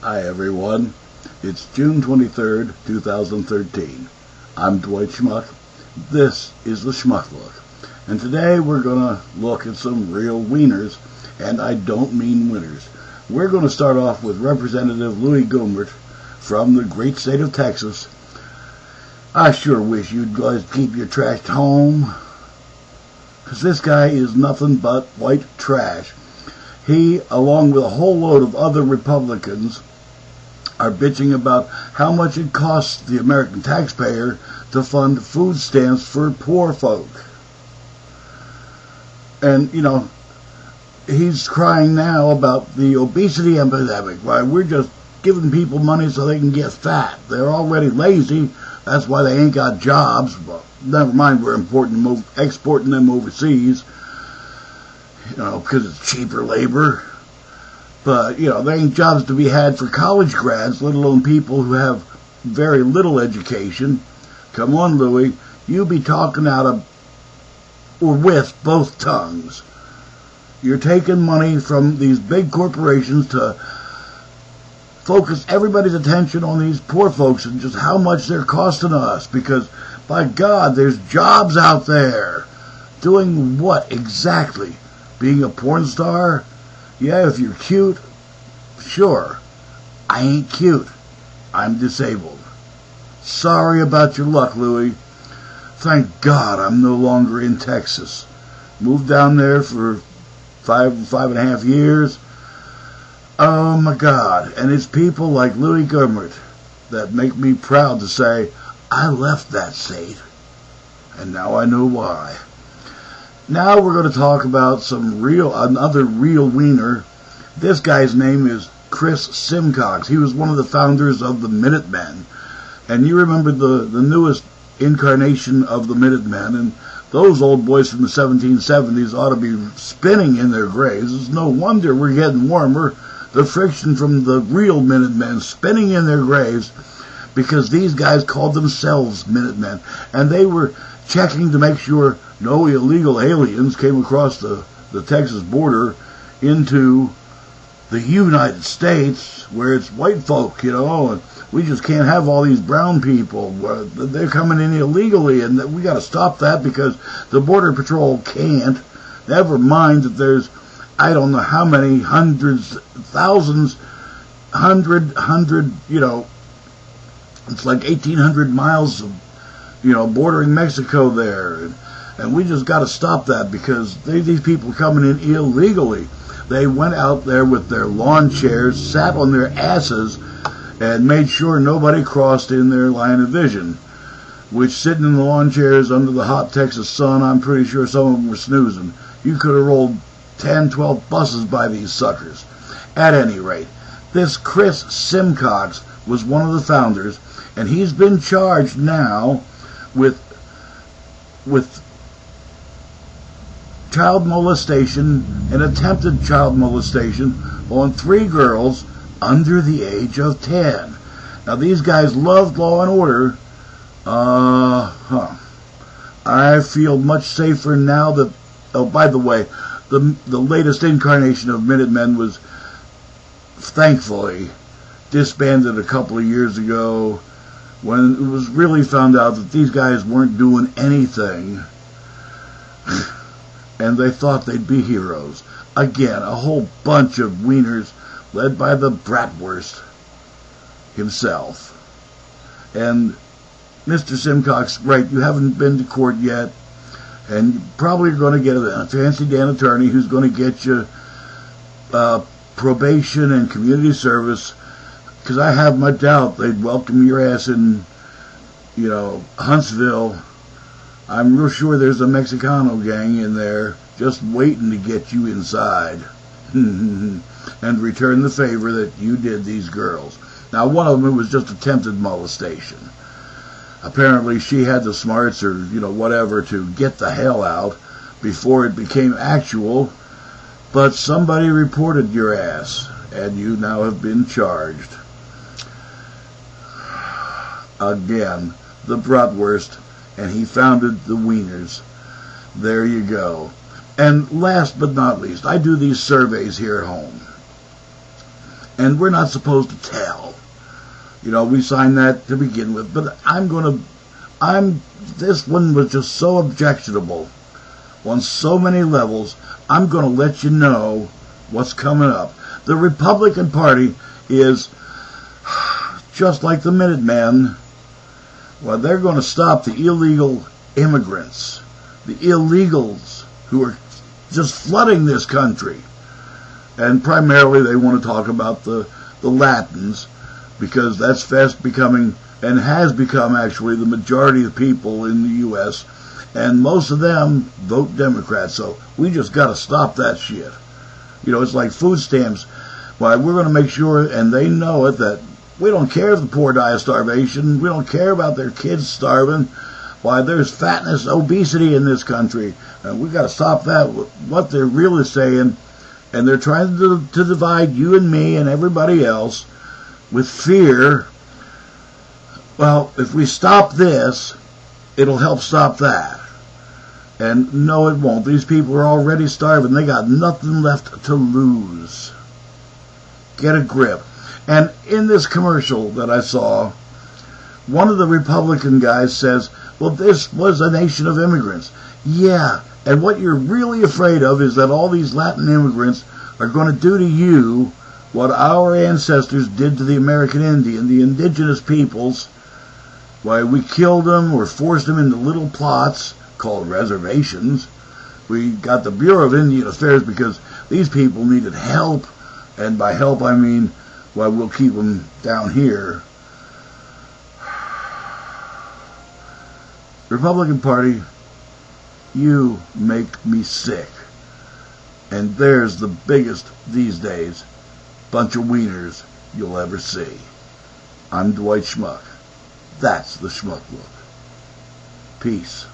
Hi everyone, it's June 23rd, 2013. I'm Dwight Schmuck. This is the Schmuck Look. And today we're going to look at some real wieners, and I don't mean winners. We're going to start off with Representative Louis Gohmert from the great state of Texas. I sure wish you'd guys keep your trash at home, because this guy is nothing but white trash. He, along with a whole load of other Republicans, are bitching about how much it costs the American taxpayer to fund food stamps for poor folk. And, you know, he's crying now about the obesity epidemic. Why, we're just giving people money so they can get fat. They're already lazy. That's why they ain't got jobs. Well, never mind, we're exporting them overseas, you know, because it's cheaper labor. But, you know, there ain't jobs to be had for college grads, let alone people who have very little education. Come on, Louis, you be talking out of, or with, both tongues. You're taking money from these big corporations to focus everybody's attention on these poor folks and just how much they're costing us. Because, by God, there's jobs out there. Doing what exactly? Being a porn star? Yeah, if you're cute, sure. I ain't cute. I'm disabled. Sorry about your luck, Louis. Thank God I'm no longer in Texas. Moved down there for five and a half years. Oh my God. And it's people like Louis Gohmert that make me proud to say, I left that state. And now I know why. Now we're going to talk about another real wiener. This guy's name is Chris Simcox. He was one of the founders of the Minutemen. And you remember the newest incarnation of the Minutemen, and those old boys from the 1770s ought to be spinning in their graves. It's no wonder we're getting warmer. The friction from the real Minutemen spinning in their graves, because these guys called themselves Minutemen. And they were checking to make sure no illegal aliens came across the Texas border into the United States, where it's white folk, you know, and we just can't have all these brown people. They're coming in illegally, and we got to stop that because the Border Patrol can't. Never mind that there's, I don't know how many hundreds, thousands, you know, it's like 1,800 miles of, you know, bordering Mexico there. And we just got to stop that because these people coming in illegally. They went out there with their lawn chairs, sat on their asses, and made sure nobody crossed in their line of vision. Which, sitting in the lawn chairs under the hot Texas sun, I'm pretty sure some of them were snoozing. You could have rolled 10, 12 buses by these suckers. At any rate, this Chris Simcox was one of the founders, and he's been charged now with child molestation and attempted child molestation on 3 girls under the age of 10. Now, these guys loved law and order. I feel much safer now that, oh, by the way, the latest incarnation of Minutemen was thankfully disbanded a couple of years ago when it was really found out that these guys weren't doing anything. And they thought they'd be heroes. Again, a whole bunch of wieners led by the bratwurst himself. And Mr. Simcox, right, you haven't been to court yet, and you probably are going to get a fancy Dan attorney who's going to get you probation and community service, because I have my doubt they'd welcome your ass in, you know, Huntsville. I'm real sure there's a Mexicano gang in there just waiting to get you inside and return the favor that you did these girls. Now, one of them was just attempted molestation. Apparently she had the smarts or, you know, whatever to get the hell out before it became actual, but somebody reported your ass, and you now have been charged. Again, the bratwurst, and he founded the Wieners. There you go. And last but not least, I do these surveys here at home. and we're not supposed to tell. We signed that to begin with, but this one was just so objectionable on so many levels. I'm going to let you know what's coming up. The Republican Party is just like the Minutemen. Well, they're going to stop the illegal immigrants, the illegals who are just flooding this country. And primarily they want to talk about the Latins, because that's fast becoming, and has become actually, the majority of people in the U.S., and most of them vote Democrat. So we just got to stop that shit. It's like food stamps. Why, we're going to make sure, and they know it, that we don't care if the poor die of starvation. We don't care about their kids starving. Why, there's fatness, obesity in this country, and we got to stop that. What they're really saying, and they're trying to divide you and me and everybody else with fear. Well, if we stop this, it'll help stop that. And no, it won't. These people are already starving. They got nothing left to lose. Get a grip. And in this commercial that I saw, one of the Republican guys says, well, this was a nation of immigrants. Yeah, and what you're really afraid of is that all these Latin immigrants are going to do to you what our ancestors did to the American Indian, the indigenous peoples. Why, we killed them or forced them into little plots called reservations. We got the Bureau of Indian Affairs because these people needed help, and by help I mean, why, we'll keep them down here. Republican Party, you make me sick. And there's the biggest, these days, bunch of Weiners you'll ever see. I'm Dwight Schmuck. That's the Schmuck Look. Peace.